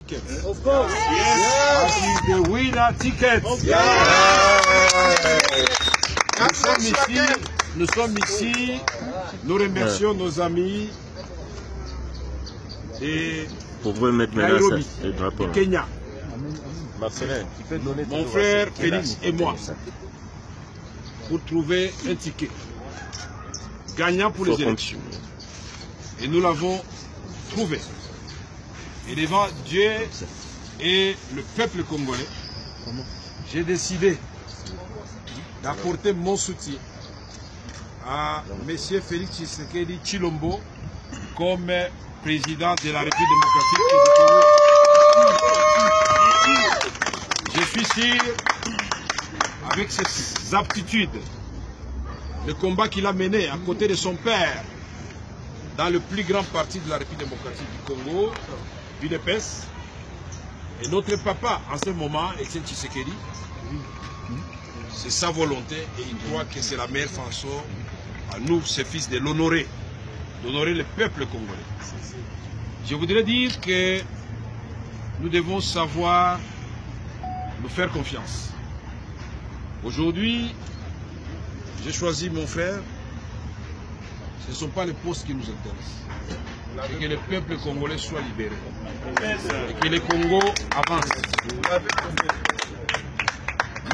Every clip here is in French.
Of course. That is the winner ticket. Nous sommes ici, nous remercions nos amis de Nairobi, du Kenya. Mon frère Félix et moi, pour trouver un ticket gagnant pour les élections. Et nous l'avons trouvé. Et devant Dieu et le peuple congolais, j'ai décidé d'apporter mon soutien à M. Félix Tshisekedi Tshilombo comme président de la République démocratique du Congo. Je suis sûr, avec ses aptitudes, le combat qu'il a mené à côté de son père dans le plus grand parti de la République démocratique du Congo, UDPS, et notre papa en ce moment, Etienne Tshisekedi, c'est sa volonté et il croit que c'est la meilleure façon à nous, ses fils, de l'honorer, d'honorer le peuple congolais. Je voudrais dire que nous devons savoir nous faire confiance. Aujourd'hui, j'ai choisi mon frère. Ce ne sont pas les postes qui nous intéressent. Et que le peuple congolais soit libéré. Et que le Congo avance.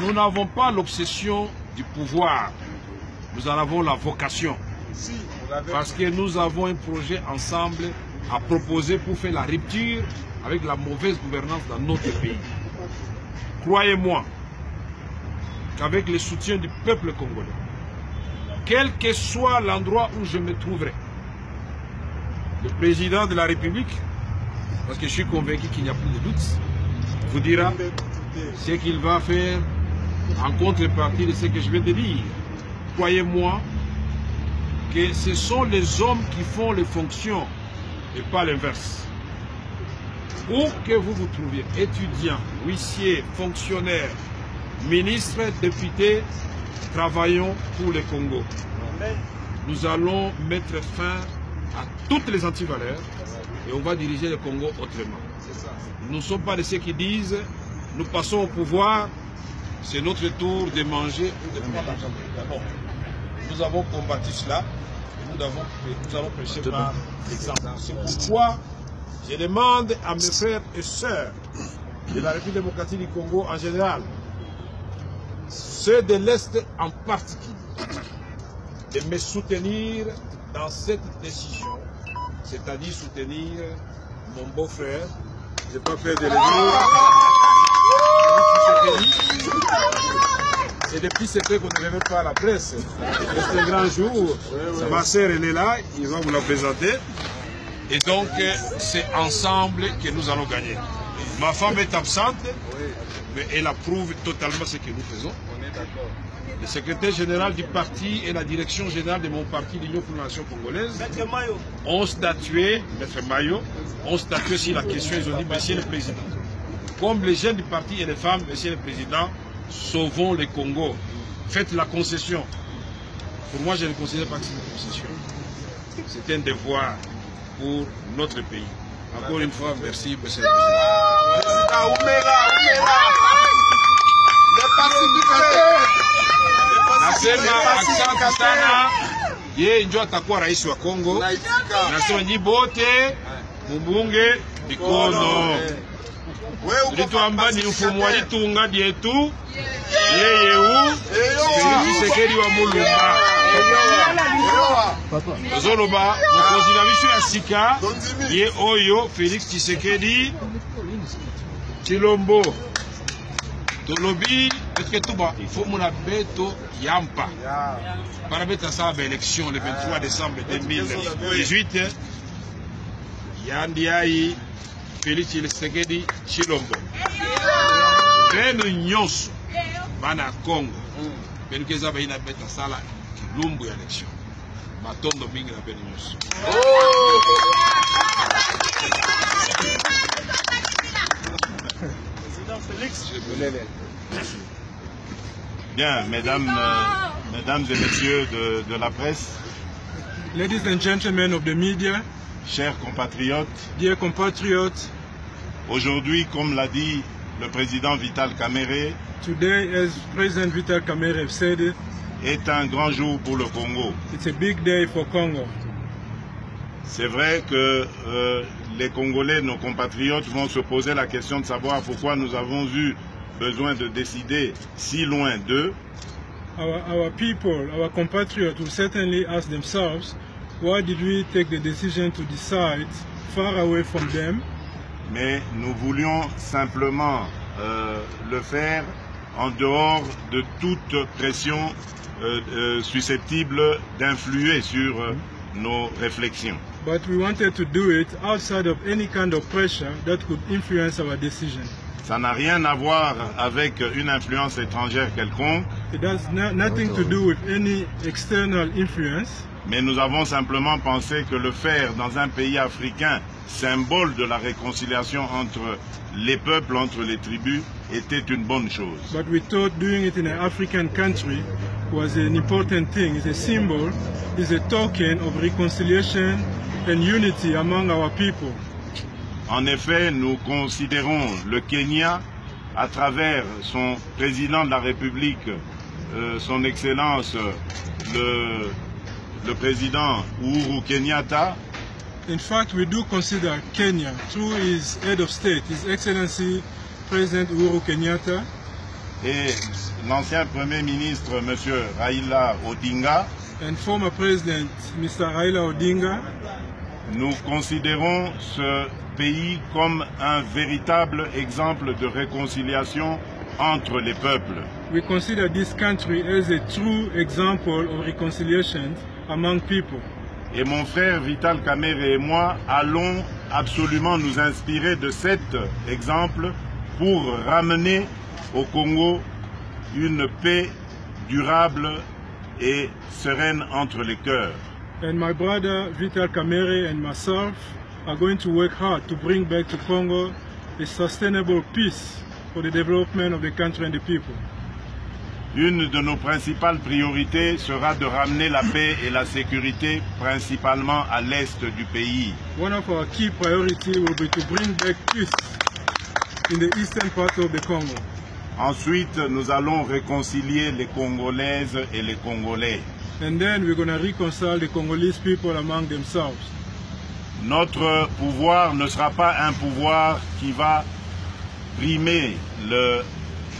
Nous n'avons pas l'obsession du pouvoir. Nous en avons la vocation. Parce que nous avons un projet ensemble à proposer pour faire la rupture avec la mauvaise gouvernance dans notre pays. Croyez-moi qu'avec le soutien du peuple congolais, quel que soit l'endroit où je me trouverai, le président de la République, parce que je suis convaincu qu'il n'y a plus de doute, vous dira ce qu'il va faire en contrepartie de ce que je vais te dire. Croyez-moi que ce sont les hommes qui font les fonctions et pas l'inverse. Où que vous vous trouviez, étudiants, huissiers, fonctionnaires, ministres, députés, travaillons pour le Congo. Nous allons mettre fin à toutes les antivaleurs et on va diriger le Congo autrement. Nous ne sommes pas de ceux qui disent nous passons au pouvoir, c'est notre tour de manger ou de prendre l'argent. Nous avons combattu cela et nous allons prêcher par l'exemple. C'est pourquoi je demande à mes frères et sœurs de la République démocratique du Congo en général, ceux de l'Est en particulier, de me soutenir dans cette décision, c'est-à-dire soutenir mon beau-frère. Je n'ai pas peur de le dire. C'est depuis ce fait qu'on ne remet pas à la presse. C'est un grand jour. Ma sœur, elle est là, il va vous la présenter. Et donc, c'est ensemble que nous allons gagner. Ma femme est absente, mais elle approuve totalement ce que nous faisons. Le secrétaire général du parti et la direction générale de mon parti, l'Union pour la Nation congolaise, ont statué, Maître Mayo, ont statué sur la question. Ils ont dit, Monsieur le Président, comme les jeunes du parti et les femmes, Monsieur le Président, sauvons le Congo. Faites la concession. Pour moi, je ne considère pas que c'est une concession. C'est un devoir pour notre pays. Encore une fois, merci, Monsieur le Président. Nasema asante sana, yeye ndio atakuwa rais wa Kongo. Nasema nyi bote mubunge mikono. Tulituamba ni mfumo walitunga dietu yeye u Félix Tshisekedi wa Mulumba. Zoloba mukozi na biso ya sika ye oyo Félix Tshisekedi Tshilombo. Tolobi parce que tout bas il faut mon beto yampa. Para beta sa élection le 23 décembre 2018 yandiai Félix Tshisekedi Tshilombo. Beno nyonso bana Congo. Beno keza ba ina beta sala kilumbu ya élection. Matondo mingi na beno nyonso. Bien, mesdames et messieurs de la presse, ladies and gentlemen of the media, chers compatriotes, dear compatriots, Aujourd'hui, comme l'a dit le président Vital Kamerhe, today, as President Vital Kamerhe said it, est un grand jour pour le Congo. it's a big day for Congo. C'est vrai que les Congolais, nos compatriotes, vont se poser la question de savoir pourquoi nous avons eu besoin de décider si loin d'eux. Our people, our compatriots will certainly ask themselves, why did we take the decision to decide far away from them? Mais nous voulions simplement le faire en dehors de toute pression susceptible d'influer sur nos réflexions. But we wanted to do it outside of any kind of pressure that could influence our decision. Ça n'a rien à voir avec une influence étrangère quelconque. It has nothing to do with any external influence. Mais nous avons simplement pensé que le faire dans un pays africain, symbole de la réconciliation entre les peuples, entre les tribus, était une bonne chose. But we thought doing it in an African country was an important thing. It's a symbol, it's a token of reconciliation and unity among our people. En effet, nous considérons le Kenya, à travers son président de la République, son Excellence, le président Uhuru Kenyatta. In fact, we do consider Kenya, through his head of state, His Excellency President Uhuru Kenyatta, et l'ancien Premier ministre, M. Raila Odinga. and former President Mr. Raila Odinga. Nous considérons ce pays comme un véritable exemple de réconciliation entre les peuples. We consider this country as a true example of reconciliation among people. Et mon frère Vital Kamerhe et moi allons absolument nous inspirer de cet exemple pour ramener au Congo une paix durable et sereine entre les cœurs. And my brother Vital Kamerhe and myself are going to work hard to bring back to Congo a sustainable peace for the development of the country and the people. Une de nos principales priorités sera de ramener la paix et la sécurité principalement à l'est du pays. One of our key priorities will be to bring back peace in the eastern part of the Congo. Ensuite, nous allons réconcilier les Congolaises et les Congolais. And then we're going to reconcile the Congolese people among themselves. Notre pouvoir ne sera pas un pouvoir qui va primer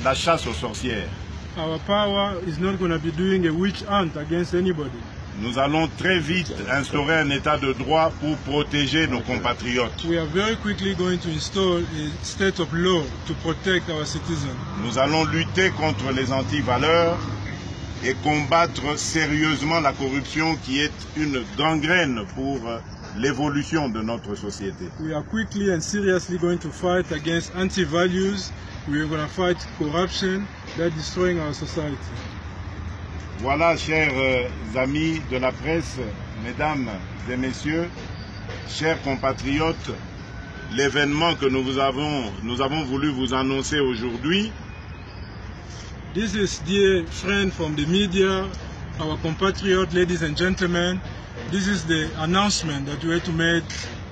la chasse aux sorcières. Our power is not going to be doing a witch hunt against anybody. Nous allons très vite instaurer un état de droit pour protéger nos compatriotes. We are very quickly going to install a state of law to protect our citizens. Nous allons lutter contre les antivaleurs et combattre sérieusement la corruption qui est une gangrène pour l'évolution de notre société. We are quickly and seriously going to fight against anti-values. We are going to fight corruption that is destroying our society. Voilà, chers amis de la presse, mesdames et messieurs, chers compatriotes, l'événement que nous avons voulu vous annoncer aujourd'hui. This is, dear friend from the media, our compatriot, ladies and gentlemen, this is the announcement that we had to make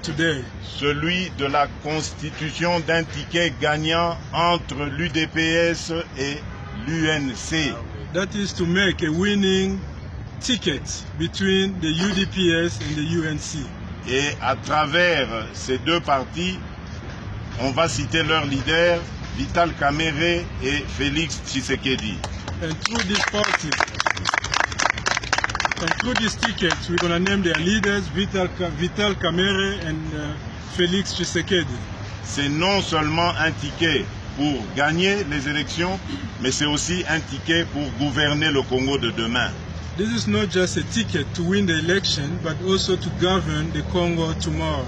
today. Celui de la constitution d'un ticket gagnant entre l'UDPS et l'UNC. That is to make a winning ticket between the UDPS and the UNC. Et à travers ces deux partis, on va citer leurs leaders, Vital Kamerhe et Félix Tshisekedi. And through this party, and through this ticket, we're going to name their leaders, Vital Kamerhe and Félix Tshisekedi. C'est non seulement un ticket pour gagner les élections, mais c'est aussi un ticket pour gouverner le Congo de demain. This is not just a ticket to win the election, but also to govern the Congo tomorrow.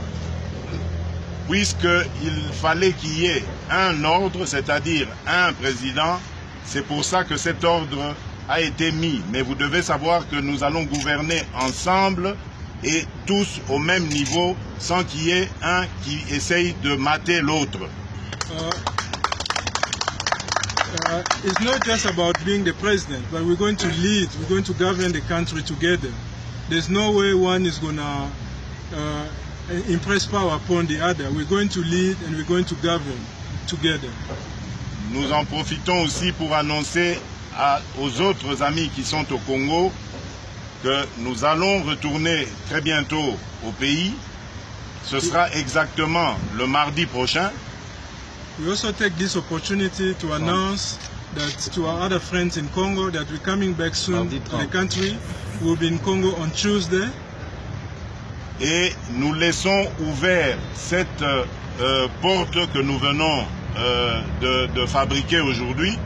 Puisqu'il fallait qu'il y ait un ordre, c'est-à-dire un président, c'est pour ça que cet ordre a été mis. Mais vous devez savoir que nous allons gouverner ensemble et tous au même niveau, sans qu'il y ait un qui essaye de mater l'autre. It's not just about being the president, but we're going to lead, we're going to govern the country together. There's no way one is going to impress power upon the other. We're going to lead and we're going to govern together. Nous en profitons aussi pour annoncer aux autres amis qui sont au Congo que nous allons retourner très bientôt au pays. Ce sera exactement le mardi prochain. We also take this opportunity to announce that to our other friends in Congo that we're coming back soon to the country. We'll be in Congo on Tuesday. Et nous laissons ouvert cette porte que nous venons de fabriquer aujourd'hui.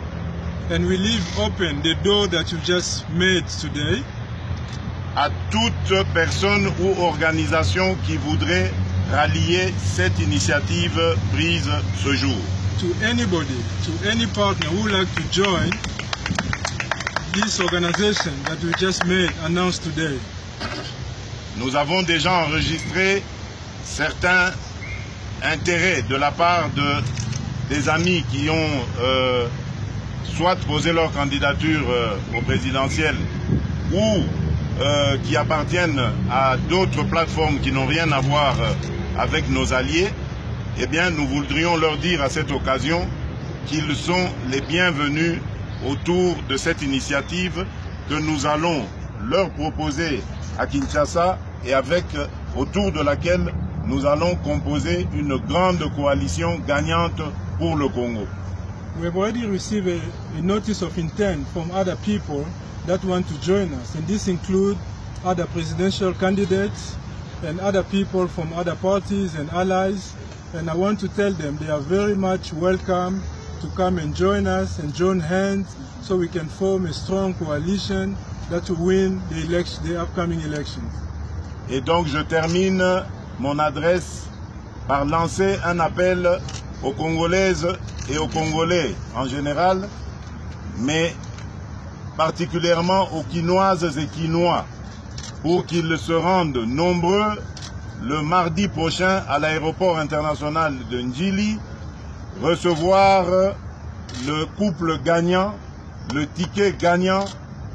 And we leave open the door that you just made today. À toute personne ou organisation qui voudrait rallier cette initiative prise ce jour. To anybody, to any partner who would like to join this organization that we just made, announced today. Nous avons déjà enregistré certains intérêts de la part des amis qui ont soit posé leur candidature au présidentiel ou qui appartiennent à d'autres plateformes qui n'ont rien à voir avec nos alliés. Eh bien, nous voudrions leur dire à cette occasion qu'ils sont les bienvenus autour de cette initiative que nous allons leur proposer à Kinshasa et autour de laquelle nous allons composer une grande coalition gagnante pour le Congo. We have already received a notice of intent from other people that want to join us, and this includes other presidential candidates and other people from other parties and allies. And I want to tell them they are very much welcome to come and join us and join hands so we can form a strong coalition that will win the upcoming elections. Et donc je termine mon adresse par lancer un appel aux Congolaises et aux Congolais en général, mais particulièrement aux Quinoises et Quinois, pour qu'ils se rendent nombreux le mardi prochain à l'aéroport international de Njili, recevoir le couple gagnant, le ticket gagnant,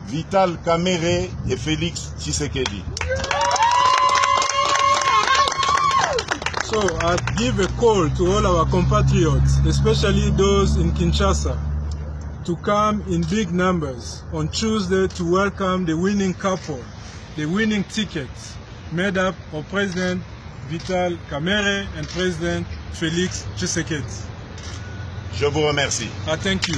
Vital Kamerhe et Félix Tshisekedi. So I give a call to all our compatriots, especially those in Kinshasa, to come in big numbers on Tuesday to welcome the winning couple, the winning tickets, made up of President Vital Kamerhe and President Félix Tshisekedi. Je vous remercie. I thank you.